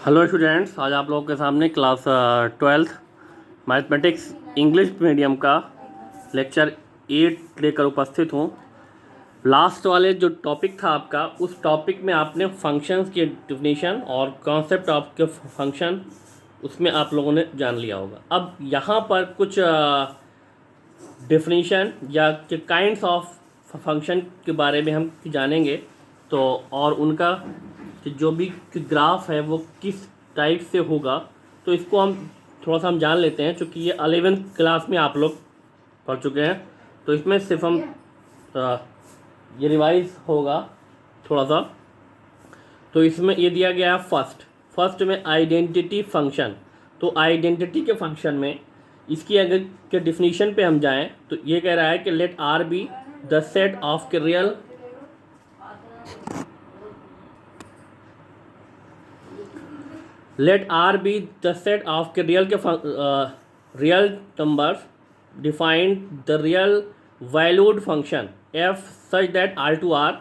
Hello students, आज आप लोगों के सामने class 12th mathematics English medium का लेक्चर 8 लेकर उपस्थित हूँ। लास्ट वाले जो टॉपिक था आपका, उस टॉपिक में आपने फंक्शंस की डेफिनेशन और कॉन्सेप्ट ऑफ के फंक्शन उसमें आप लोगों ने जान लिया होगा। अब यहाँ पर कुछ डेफिनेशन या के काइंड्स ऑफ फंक्शन के बारे में हम जानेंगे, तो और उनका जो भी ग्राफ है वो किस टाइप से होगा, तो इसको हम थोड़ा सा जान लेते हैं। चूँकि ये 11th क्लास में आप लोग पढ़ चुके हैं, तो इसमें सिर्फ हम ये रिवाइज होगा थोड़ा सा। तो इसमें ये दिया गया है फर्स्ट में आइडेंटिटी फंक्शन। तो आइडेंटिटी के फंक्शन में इसकी अगर के डिफिनीशन पे हम जाएं, तो ये कह रहा है कि let R be the set of के real let R be the set of के रियल के real numbers defined the real valued function f such that R to R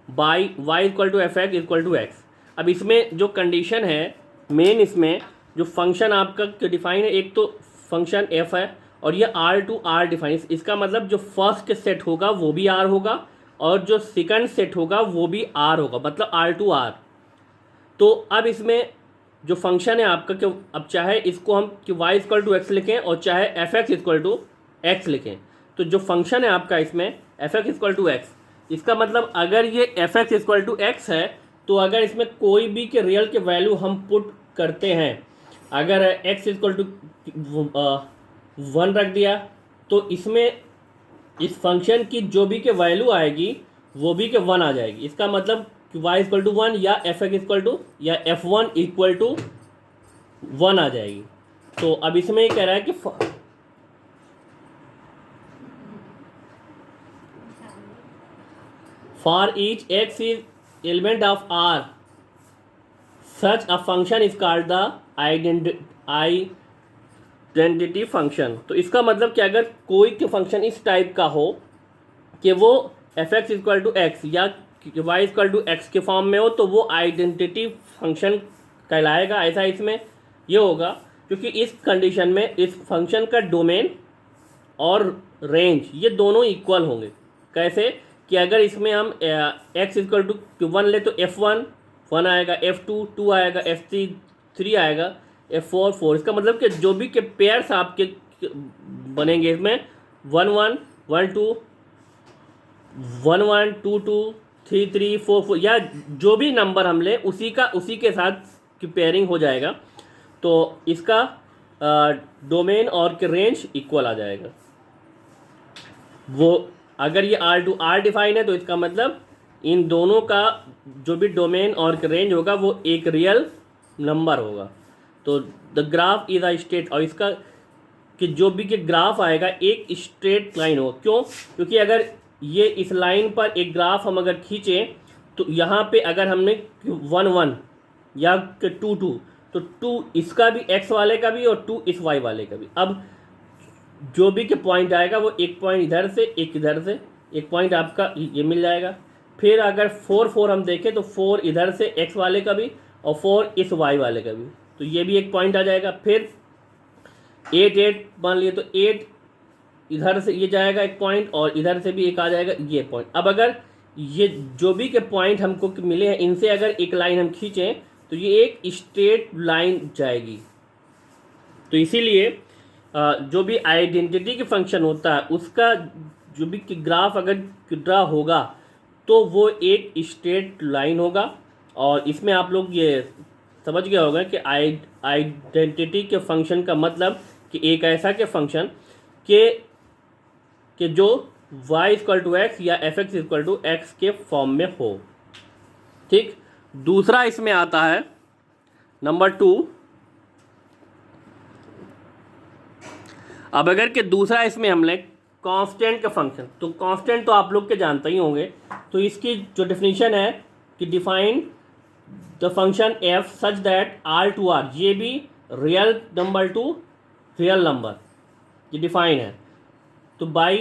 by y equal to F x equal to X. अब इसमें जो condition है main, इसमें जो फंक्शन आपका डिफाइन है, एक तो फंक्शन f है और ये R टू R डिफाइन। इसका मतलब जो फर्स्ट सेट होगा वो भी R होगा और जो सेकंड सेट होगा वो भी R होगा, मतलब R टू R। तो अब इसमें जो फंक्शन है आपका, कि अब चाहे इसको हम कि y इक्वल टू एक्स लिखें और चाहे f x equal to x लिखें, तो जो फंक्शन है आपका इसमें f x equal to x, इसका मतलब अगर ये f x equal to x है, तो अगर इसमें कोई भी के रियल के वैल्यू हम पुट करते हैं, अगर एक्स इक्वल टू 1 रख दिया, तो इसमें इस फंक्शन की जो भी के वैल्यू आएगी वो भी के 1 आ जाएगी। इसका मतलब कि y इक्वल टू 1 या एफ एक्स इक्वल टू या f1 इक्वल टू 1 आ जाएगी। तो अब इसमें ये कह रहा है कि for each x is element of R such a function is called the identity function. तो इसका मतलब कि अगर कोई के फंक्शन इस टाइप का हो कि वो f x equal to x या y इक्वल टू एक्स के फॉर्म में हो, तो वो आइडेंटिटी फंक्शन कहलाएगा। ऐसा इसमें ये होगा क्योंकि इस कंडीशन में इस फंक्शन का डोमेन और रेंज ये दोनों इक्वल होंगे। कैसे कि अगर इसमें हम x इक्वल टू 1 ले, तो f1 1 आएगा, f2 2 आएगा, f3 3 आएगा, f4 4। इसका मतलब कि जो भी के पेयर्स आपके बनेंगे इसमें 1 1 1 2 1 1 2 2 3 3 4 4 या जो भी नंबर हम ले उसी के साथ की पेयरिंग हो जाएगा। तो इसका डोमेन और के रेंज इक्वल आ जाएगा। वो अगर ये R टू R डिफाइन है, तो इसका मतलब इन दोनों का जो भी डोमेन और के रेंज होगा वो एक रियल नंबर होगा। तो the graph is a straight, और इसका कि जो भी के ग्राफ आएगा एक स्ट्रेट लाइन होगा। क्यों? क्योंकि अगर ये इस लाइन पर एक ग्राफ हम अगर खींचें, तो यहाँ पे अगर हमने 1 1 या 2 2, तो 2 इसका भी x वाले का भी और 2 इस y वाले का भी। अब जो भी के पॉइंट आएगा वो एक पॉइंट इधर से एक इधर से, एक पॉइंट आपका ये मिल जाएगा। फिर अगर 4 4 हम देखें, तो 4 इधर से x वाले का भी और 4 इस y वाले का भी, तो ये भी एक पॉइंट आ जाएगा। फिर 8 8 मान लिए, तो 8 इधर से ये जाएगा एक पॉइंट और इधर से भी एक आ जाएगा ये पॉइंट। अब अगर ये जो भी के पॉइंट हमको मिले हैं, इनसे अगर एक लाइन हम खींचें, तो ये एक स्ट्रेट लाइन जाएगी। तो इसीलिए जो भी आइडेंटिटी के फंक्शन होता है उसका जो भी ग्राफ अगर ड्रा होगा, तो वो एक स्ट्रेट लाइन होगा। और इसमें आप लोग ये समझ गया होगा कि आइडेंटिटी के फंक्शन का मतलब कि एक ऐसा के फंक्शन कि जो y इक्वल टू एक्स या f x equal to x के फॉर्म में हो। ठीक। दूसरा इसमें आता है नंबर 2। अब अगर कि दूसरा इसमें हमने कांस्टेंट का फंक्शन, तो कांस्टेंट तो आप लोग के जानते ही होंगे। तो इसकी जो डेफिनेशन है कि define the function f such that R to R, ये भी real number to real number ये डिफाइन है। तो by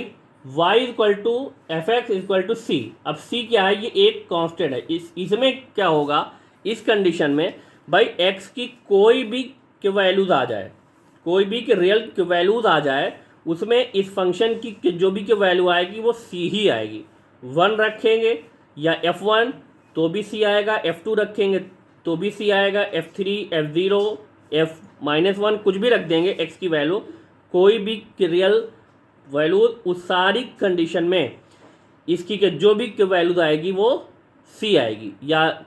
y equal to F x equal to C. अब c क्या है? ये एक कांस्टेंट है। इसमें क्या होगा इस कंडीशन में भाई एक्स की कोई भी के वैल्यूज़ आ जाए, कोई भी के रियल के वैल्यूज़ आ जाए, उसमें इस फंक्शन की जो भी के वैल्यू आएगी वो सी ही आएगी। 1 रखेंगे या F1 तो भी सी आएगा, F2 रखेंगे तो भी सी आएगा, F3 F0 F-1 कुछ भी रख देंगे एक्स की वैल्यू, कोई भी के रियल वैल्यू उस सारी कंडीशन में इसकी के जो भी के वैल्यूज आएगी वो सी आएगी, या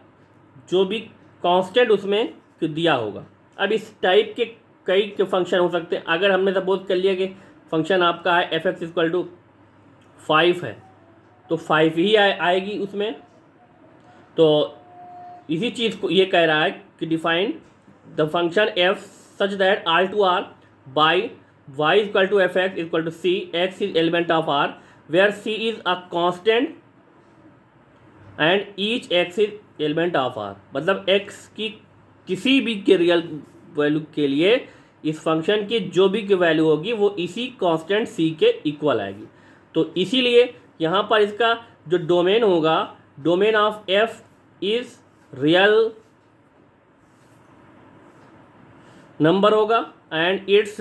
जो भी कांस्टेंट उसमें दिया होगा। अब इस टाइप के कई के फंक्शन हो सकते हैं। अगर हमने सपोज कर लिया कि फंक्शन आपका है एफ एक्स इक्वल टू 5 है, तो 5 ही आएगी उसमें। तो इसी चीज़ को ये कह रहा है कि define the function F such that R to R by y equal to F x equal to c, x is element of R where c is a constant and each x is element of R. मतलब x की किसी भी के real value के लिए इस function की जो भी की वैल्यू होगी वो इसी कांस्टेंट सी के इक्वल आएगी। तो इसीलिए यहाँ पर इसका जो डोमेन होगा, domain of F is real number होगा एंड इट्स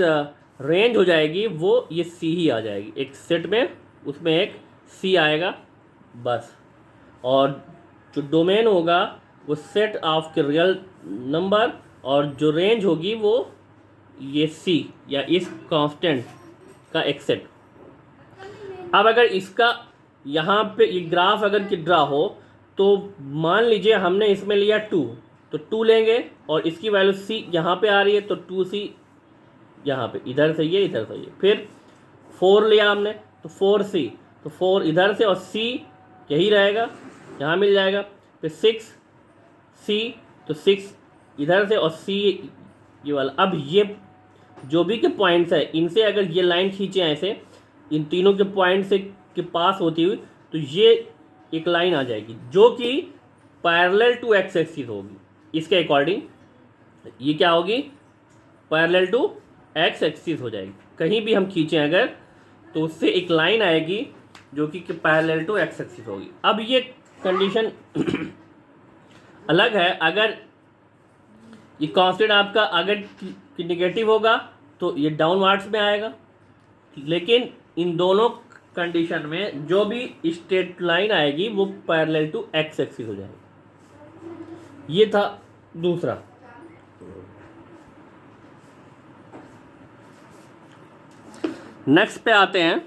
रेंज हो जाएगी वो ये सी ही आ जाएगी। एक सेट में उसमें एक सी आएगा बस, और जो डोमेन होगा वो सेट ऑफ के रियल नंबर, और जो रेंज होगी वो ये सी या इस कांस्टेंट का एक सेट। अब अगर इसका यहाँ पे ये ग्राफ अगर कि ड्रा हो, तो मान लीजिए हमने इसमें लिया 2, तो 2 लेंगे और इसकी वैल्यू सी यहाँ पे आ रही है, तो 2c यहाँ पे इधर से ये इधर से ये। फिर 4 लिया हमने तो 4c, तो 4 इधर से और c यही रहेगा, यहाँ मिल जाएगा। फिर 6c, तो 6 इधर से और c ये वाला। अब ये जो भी के पॉइंट्स है इनसे अगर ये लाइन खींचे ऐसे, इन तीनों के पॉइंट से के पास होती हुई, तो ये एक लाइन आ जाएगी जो कि पैरेलल टू एक्स एक्सिस होगी। इसके अकॉर्डिंग ये क्या होगी, पैरेलल टू एक्स एक्सिस हो जाएगी। कहीं भी हम खींचें अगर, तो उससे एक लाइन आएगी जो कि पैरेलल टू एक्स एक्सिस होगी। अब ये कंडीशन अलग है, अगर ये कांस्टेंट आपका अगर निगेटिव होगा तो ये डाउनवर्ड्स में आएगा, लेकिन इन दोनों कंडीशन में जो भी स्ट्रेट लाइन आएगी वो पैरेलल टू एक्स एक्सिस हो जाएगी। ये था दूसरा। नेक्स्ट पे आते हैं।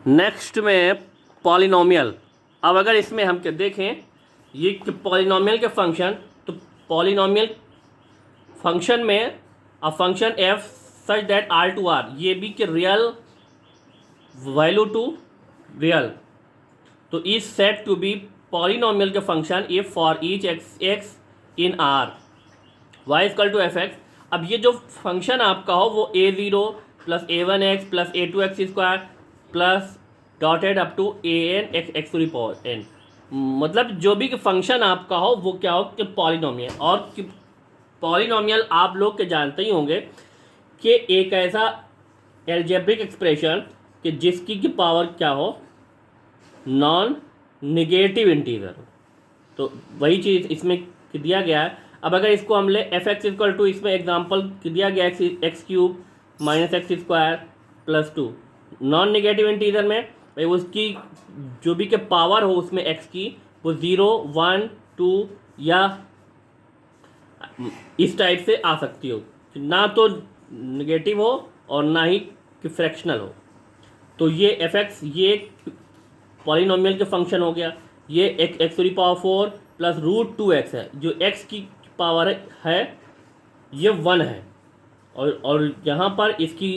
नेक्स्ट में पॉलिनोमियल। अब अगर इसमें हम देखें ये पॉलिनोमियल के फंक्शन, तो पॉलिनोमियल फंक्शन में a function F such that R to R, ये भी कि रियल वैल्यू टू रियल, तो is set to be polynomial के function if for each X X in R Y equal to F X. अब ये जो फंक्शन आपका हो वो a0 plus a1x plus a2x square plus dotted up to an x to the power n, मतलब जो भी फंक्शन आपका हो वो क्या हो कि पॉलिनोमियल। और पॉलिनोमियल आप लोग के जानते ही होंगे कि एक ऐसा एल्जेब्रिक एक्सप्रेशन कि जिसकी की पावर क्या हो, नॉन निगेटिव इंटीजर हो। तो वही चीज़ इसमें दिया गया है। अब अगर इसको हम ले एफ एक्स इक्वल टू, इसमें एग्जांपल दिया गया x cube minus x square plus 2, non negative integer में भाई उसकी जो भी के पावर हो उसमें एक्स की वो 0 1 2 या इस टाइप से आ सकती हो, ना तो निगेटिव हो और ना ही कि फ्रैक्शनल हो। तो ये एफ एक्स ये पॉलिनोमियल के फंक्शन हो गया। ये x to the power 4 plus √2x है, जो एक्स की पावर है ये 1 है, और यहाँ पर इसकी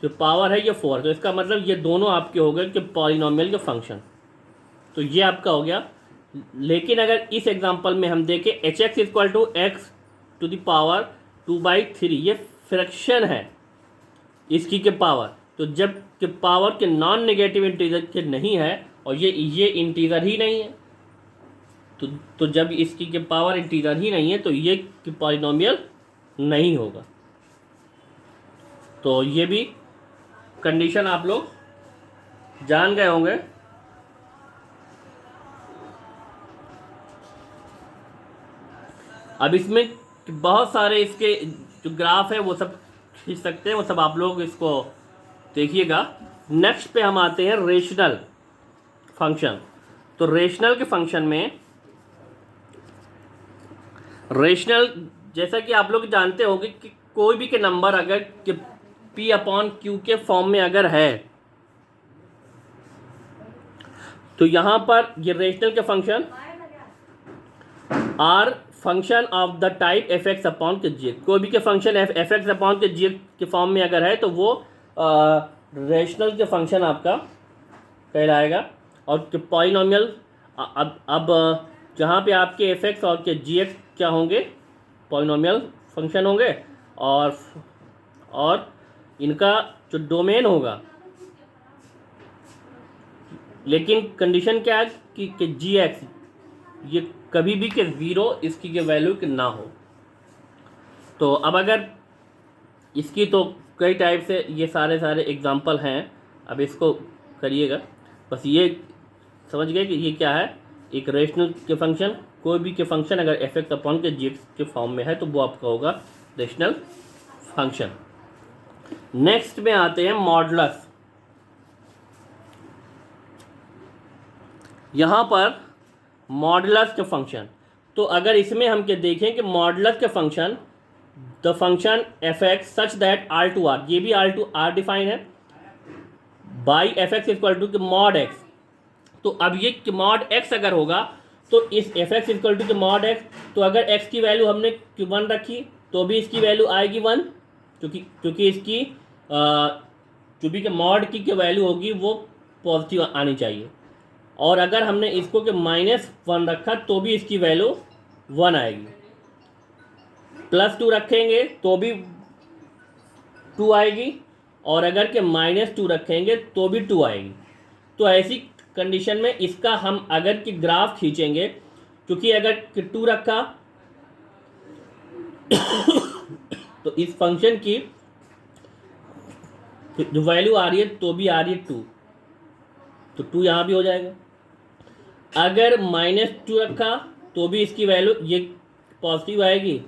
जो पावर है ये 4, तो इसका मतलब ये दोनों आपके हो गए कि पॉलिनोमियल के फंक्शन। तो ये आपका हो गया। लेकिन अगर इस एग्जांपल में हम देखें h x equal to x to the power 2/3, ये फ्रैक्शन है इसकी के पावर, तो जब के पावर के नॉन नेगेटिव इंटीजर के नहीं है और ये इंटीजर ही नहीं है, तो जब इसकी के पावर इंटीजर ही नहीं है तो ये पॉलिनोमियल नहीं होगा। तो ये भी कंडीशन आप लोग जान गए होंगे। अब इसमें बहुत सारे इसके जो ग्राफ है वो सब खींच सकते हैं, वो सब आप लोग इसको देखिएगा। नेक्स्ट पे हम आते हैं रेशनल फंक्शन। तो रेशनल के फंक्शन में, रेशनल जैसा कि आप लोग जानते होंगे कि कोई भी के नंबर अगर P/Q के फॉर्म में अगर है तो यहाँ पर ये रेशनल के function are function of the type f(x/g)। कोई भी के फंक्शन f(x/g) के फॉर्म में अगर है तो वो रेशनल के फंक्शन आपका कहलाएगा। और पॉलिनॉमियल अब जहाँ पे आपके f(x) और के g(x) क्या होंगे, पॉलिनॉमियल फंक्शन होंगे, और इनका जो डोमेन होगा, लेकिन कंडीशन क्या है कि g(x) ये कभी भी के ज़ीरो इसकी के वैल्यू के ना हो। तो अब अगर इसकी तो कई टाइप से ये सारे एग्जांपल हैं, अब इसको करिएगा। बस ये समझ गए कि ये क्या है, एक रेशनल के फंक्शन। कोई भी के फंक्शन अगर f(x/g)x के फॉर्म में है तो वो आपका होगा रेशनल फंक्शन। नेक्स्ट में आते हैं मॉडुलस। यहाँ पर मॉडुलस के फंक्शन, तो अगर इसमें हम के देखें कि मॉडुलस के function the function f(x) such that R/R, ये भी R/R डिफाइन है by f(x) equal to mod x। तो अब ये mod x अगर होगा तो इस f(x) equal to mod x, तो अगर x की वैल्यू हमने 1 रखी तो भी इसकी वैल्यू आएगी 1, क्योंकि इसकी जो भी के मॉड की वैल्यू होगी वो पॉजिटिव आनी चाहिए। और अगर हमने इसको के -1 रखा तो भी इसकी वैल्यू 1 आएगी। +2 रखेंगे तो भी 2 आएगी, और अगर के -2 रखेंगे तो भी 2 आएगी। तो ऐसी कंडीशन में इसका हम अगर कि ग्राफ खींचेंगे, क्योंकि अगर 2 रखा तो इस फंक्शन की जो वैल्यू आ रही है तो भी आ रही है 2, तो 2 यहाँ भी हो जाएगा। अगर -2 रखा तो भी इसकी वैल्यू ये पॉजिटिव आएगी,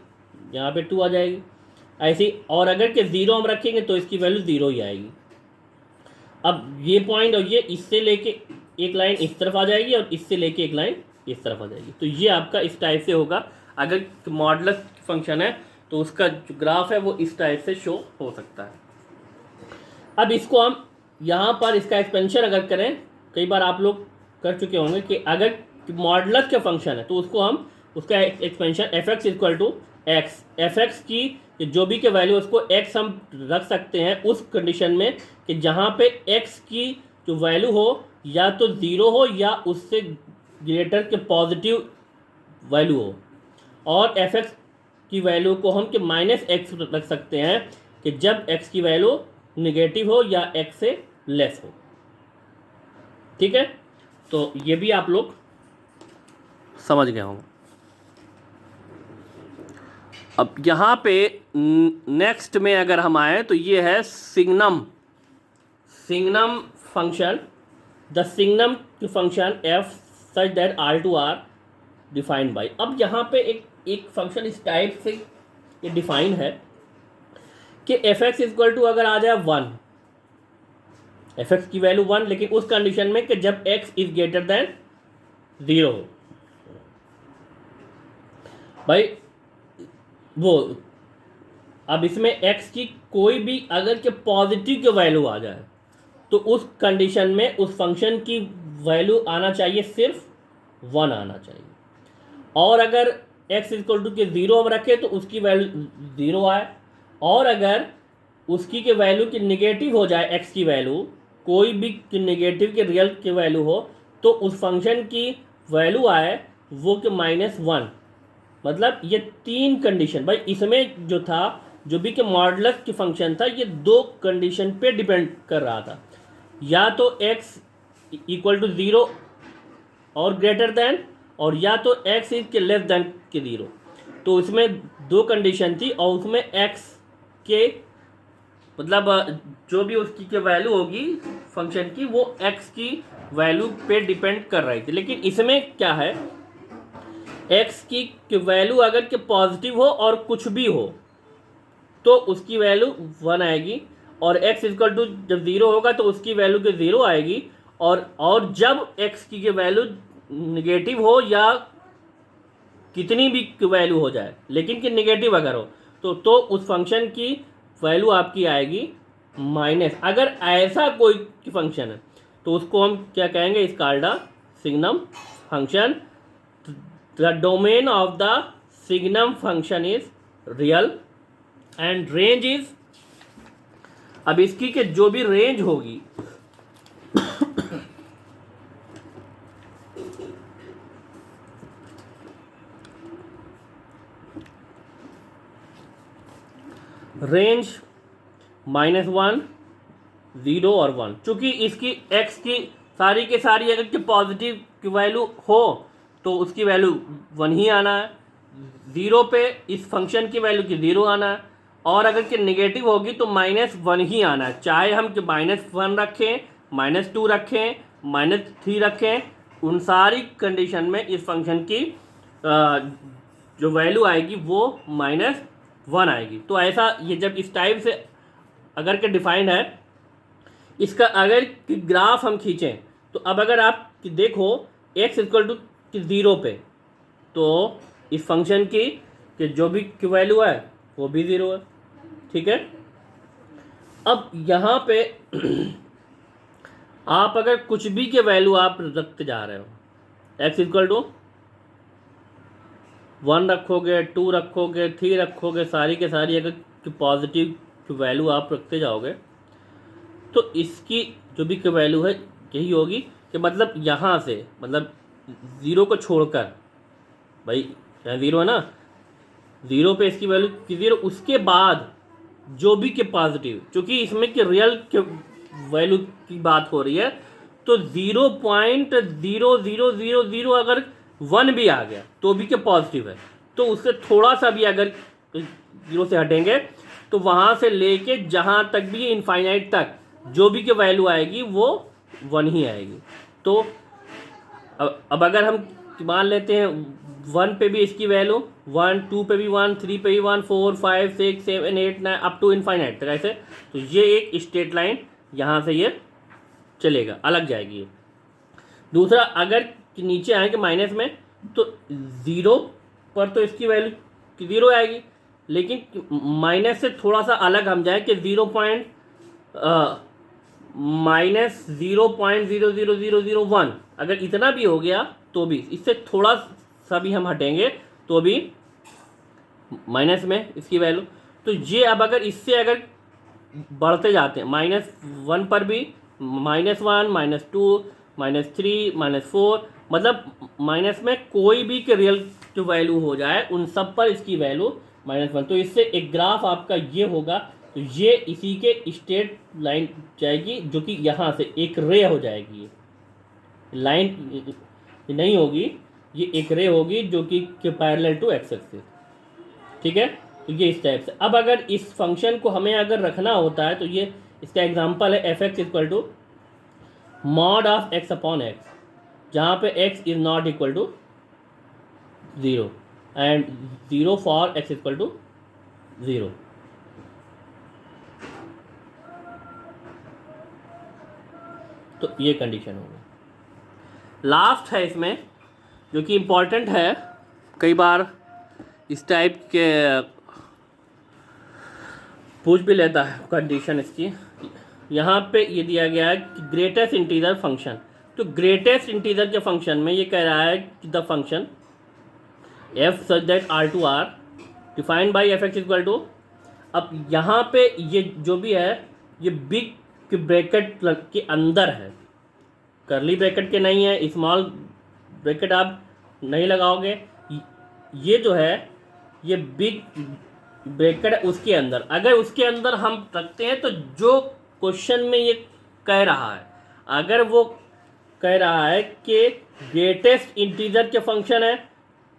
यहाँ पे 2 आ जाएगी ऐसी। और अगर के 0 हम रखेंगे तो इसकी वैल्यू 0 ही आएगी। अब ये पॉइंट और ये इससे लेके एक लाइन इस तरफ आ जाएगी और इससे लेके एक लाइन इस तरफ आ जाएगी। तो ये आपका इस टाइप से होगा। अगर मॉडुलस फंक्शन है तो उसका जो ग्राफ है वो इस टाइप से शो हो सकता है। अब इसको हम यहाँ पर इसका एक्सपेंशन अगर करें, कई बार आप लोग कर चुके होंगे कि अगर मॉडुलस के फंक्शन है तो उसको हम उसका expansion f(x) equal to x, f(x) की जो भी के वैल्यू उसको x हम रख सकते हैं उस कंडीशन में कि जहाँ पे x की जो वैल्यू हो या तो 0 हो या उससे ग्रेटर के पॉजिटिव वैल्यू हो, और f(x) की वैल्यू को हम कि -x रख सकते हैं कि जब x की वैल्यू नेगेटिव हो या x से लेस हो। ठीक है, तो ये भी आप लोग समझ गए होंगे। अब यहाँ पे नेक्स्ट में अगर हम आए तो ये है signum function. The signum function f such that R/R defined by. अब यहाँ पे एक फंक्शन इस टाइप से ये डिफाइन है कि f(x) इक्वल टू अगर आ जाए 1, f(x) की वैल्यू 1, लेकिन उस कंडीशन में कि जब x इज ग्रेटर देन 0 हो। भाई वो अब इसमें x की कोई भी अगर के पॉजिटिव की वैल्यू आ जाए तो उस कंडीशन में उस फंक्शन की वैल्यू आना चाहिए सिर्फ 1 आना चाहिए। और अगर x इक्वल टू के 0 हम रखें तो उसकी वैल्यू 0 आए, और अगर उसकी के वैल्यू की निगेटिव हो जाए, x की वैल्यू कोई भी नेगेटिव के रियल की वैल्यू हो तो उस फंक्शन की वैल्यू आए वो कि -1। मतलब ये 3 कंडीशन, भाई इसमें जो था जो भी कि मॉडुलस की फंक्शन था ये 2 कंडीशन पे डिपेंड कर रहा था, या तो x इक्वल टू 0 और ग्रेटर देन, और या तो x इज के लेस देन के 0। तो इसमें 2 कंडीशन थी और उसमें x के मतलब जो भी उसकी के वैल्यू होगी फंक्शन की वो x की वैल्यू पे डिपेंड कर रही थी। लेकिन इसमें क्या है एक्स की वैल्यू अगर के पॉजिटिव हो और कुछ भी हो तो उसकी वैल्यू 1 आएगी, और x इक्वल टू जब 0 होगा तो उसकी वैल्यू के 0 आएगी, और जब x की वैल्यू निगेटिव हो या कितनी भी वैल्यू हो जाए लेकिन कि निगेटिव अगर हो तो उस फंक्शन की वैल्यू आपकी आएगी माइनस। अगर ऐसा कोई फंक्शन है तो उसको हम क्या कहेंगे, इस called a signum function. The domain of the signum function is real and range is, अब इसकी के जो भी रेंज होगी रेंज -1, 0 और 1, चूंकि इसकी x की सारी के सारी अगर कि पॉजिटिव की वैल्यू हो तो उसकी वैल्यू 1 ही आना है, 0 पे इस फंक्शन की वैल्यू की 0 आना है, और अगर कि नेगेटिव होगी तो -1 ही आना है, चाहे हम कि -1 रखें, -2 रखें, -3 रखें, उन सारी कंडीशन में इस फंक्शन की जो वैल्यू आएगी वो -1 आएगी। तो ऐसा ये जब इस टाइप से अगर के डिफाइंड है, इसका अगर ग्राफ हम खींचें तो अब अगर आप देखो x इक्वल टू 0 पे तो इस फंक्शन की कि जो भी वैल्यू है वो भी 0 है, ठीक है। अब यहाँ पे आप अगर कुछ भी के वैल्यू आप रखते जा रहे हो, x इक्वल टू 1 रखोगे, 2 रखोगे, 3 रखोगे, सारी के सारी अगर पॉजिटिव वैल्यू आप रखते जाओगे तो इसकी जो भी वैल्यू है यही होगी कि मतलब यहाँ से मतलब 0 को छोड़कर, भाई यहाँ 0 है ना, 0 पे इसकी वैल्यू की 0, उसके बाद जो भी के पॉजिटिव, क्योंकि इसमें कि रियल के वैल्यू की बात हो रही है तो 0.0000 अगर 1 भी आ गया तो भी के पॉजिटिव है, तो उससे थोड़ा सा भी अगर 0 से हटेंगे तो वहाँ से लेके जहाँ तक भी इनफाइनाइट तक जो भी की वैल्यू आएगी वो 1 ही आएगी। तो अब अगर हम मान लेते हैं 1 पे भी इसकी वैल्यू 1, 2 पे भी 1, 3 पे भी 1, 4, 5, 6, 7, 8, 9 अप टू इनफाइनाइट तक ऐसे, तो ये एक स्ट्रेट लाइन यहाँ से ये चलेगा, अलग जाएगी ये। दूसरा अगर नीचे आएंगे माइनस में तो 0 पर तो इसकी वैल्यू 0 आएगी, लेकिन माइनस से थोड़ा सा अलग हम जाए कि -0.00001 अगर इतना भी हो गया तो भी, इससे थोड़ा सा भी हम हटेंगे तो भी माइनस में इसकी वैल्यू। तो ये अब अगर इससे अगर बढ़ते जाते हैं -1 पर भी -1, -2, -3, -4, मतलब माइनस में कोई भी के रियल जो वैल्यू हो जाए उन सब पर इसकी वैल्यू -1, तो इससे एक ग्राफ आपका ये होगा, तो ये इसी के स्ट्रेट लाइन जाएगी जो कि यहाँ से एक रे हो जाएगी, ये लाइन नहीं होगी, ये एक रे होगी जो कि पैरेलल टू एक्स एक्सिस, ठीक है। तो ये इस टाइप से। अब अगर इस फंक्शन को हमें अगर रखना होता है तो ये इसका एग्जांपल है f(x) equal to mod of x upon x, जहाँ पे x is not equal to 0 and 0 for x equal to 0। तो ये कंडीशन होगी। लास्ट है इसमें जो कि इम्पॉर्टेंट है, कई बार इस टाइप के पूछ भी लेता है कंडीशन इसकी। यहाँ पे ये दिया गया है कि ग्रेटेस्ट इंटीजर फंक्शन, तो ग्रेटेस्ट इंटीजर के फंक्शन में ये कह रहा है कि the function f such that r to r defined by f x equal to, अब यहाँ पे ये जो भी है ये बिग ब्रैकेट के अंदर है, करली ब्रैकेट के नहीं है, स्मॉल ब्रैकेट आप नहीं लगाओगे, ये जो है ये बिग ब्रैकेट उसके अंदर, अगर उसके अंदर हम रखते हैं तो जो क्वेश्चन में ये कह रहा है, अगर वो कह रहा है कि ग्रेटेस्ट इंटीजर के फंक्शन है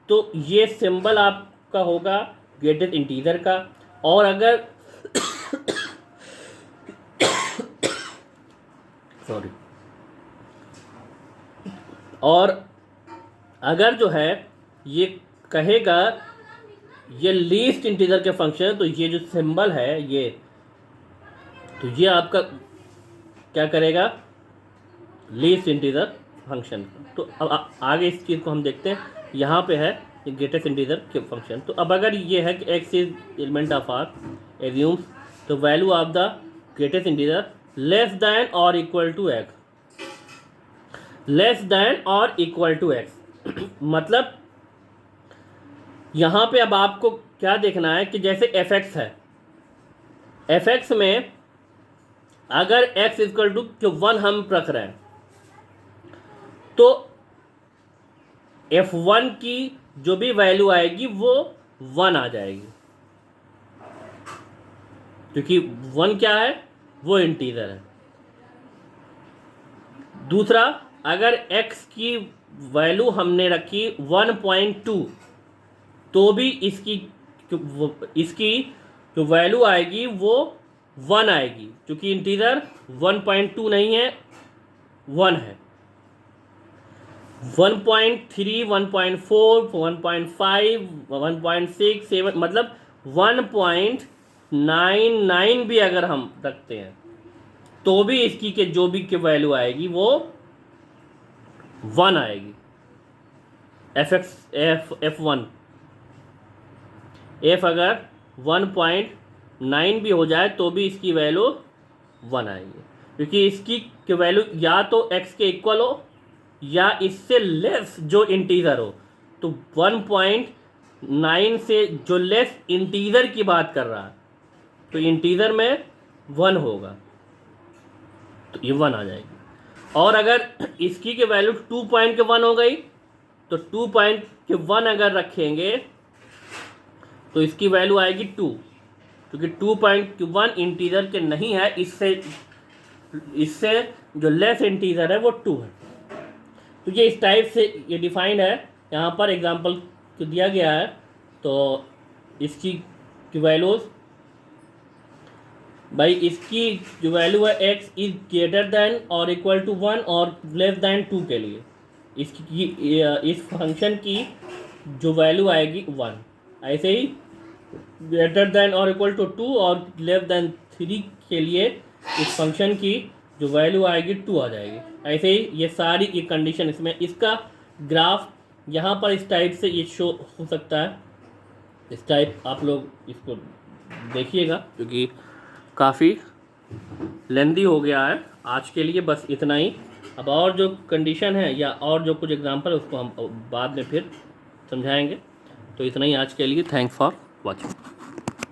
तो ये सिंबल आपका होगा ग्रेटेस्ट इंटीजर का, और अगर सॉरी, और अगर जो है ये कहेगा ये लीस्ट इंटीजर के फंक्शन है, तो ये जो सिंबल है ये, तो ये आपका क्या करेगा, लीस्ट इंटीजर फंक्शन। तो अब आगे इस चीज़ को हम देखते हैं। यहाँ पे है ग्रेटेस्ट इंटीजर के फंक्शन। तो अब अगर ये है कि x is element of R assumes to value of the greatest integer less than और equal to x, less than और इक्वल टू x मतलब यहाँ पे अब आपको क्या देखना है कि जैसे fx है, fx में अगर x इक्वल टू 1 हम रख रहे हैं तो f1 की जो भी वैल्यू आएगी वो 1 आ जाएगी, क्योंकि 1 क्या है, वो इंटीजर है। दूसरा, अगर x की वैल्यू हमने रखी 1.2 तो भी इसकी जो वैल्यू आएगी वो 1 आएगी, क्योंकि इंटीजर 1.2 नहीं है, 1 है। 1.3, 1.4, 1.5, 1.6, 7 मतलब 1.99 भी अगर हम रखते हैं तो भी इसकी के जो भी की वैल्यू आएगी वो 1 आएगी। f1 f अगर 1.9 भी हो जाए तो भी इसकी वैल्यू 1 आएगी, क्योंकि इसकी वैल्यू या तो x के इक्वल हो या इससे लेस जो इंटीजर हो। तो 1.9 से जो लेस इंटीजर की बात कर रहा है तो इंटीजर में 1 होगा, तो ये 1 आ जाएगी। और अगर इसकी की वैल्यू 2.1 हो गई तो 2.1 अगर रखेंगे तो इसकी वैल्यू आएगी 2, क्योंकि 2.1 इंटीजर के नहीं है, इससे जो लेस इंटीजर है वो 2 है। तो ये इस टाइप से ये डिफाइंड है, यहाँ पर एग्जांपल दिया गया है। तो इसकी वैल्यूज भाई, इसकी जो वैल्यू है x इज ग्रेटर देन और इक्वल टू 1 और लेस देन 2 के लिए इसकी इस फंक्शन की जो वैल्यू आएगी 1, ऐसे ही ग्रेटर देन और इक्वल टू 2 और लेस देन 3 के लिए इस फंक्शन की जो वैल्यू आएगी 2 आ जाएगी। ऐसे ही ये सारी ये कंडीशन इसमें, इसका ग्राफ यहाँ पर इस टाइप से ये शो हो सकता है। इस टाइप आप लोग इसको देखिएगा, क्योंकि काफ़ी लेंदी हो गया है। आज के लिए बस इतना ही। अब और जो कंडीशन है या और जो कुछ एग्जांपल है उसको हम बाद में फिर समझाएंगे। तो इतना ही आज के लिए। Thanks for watching.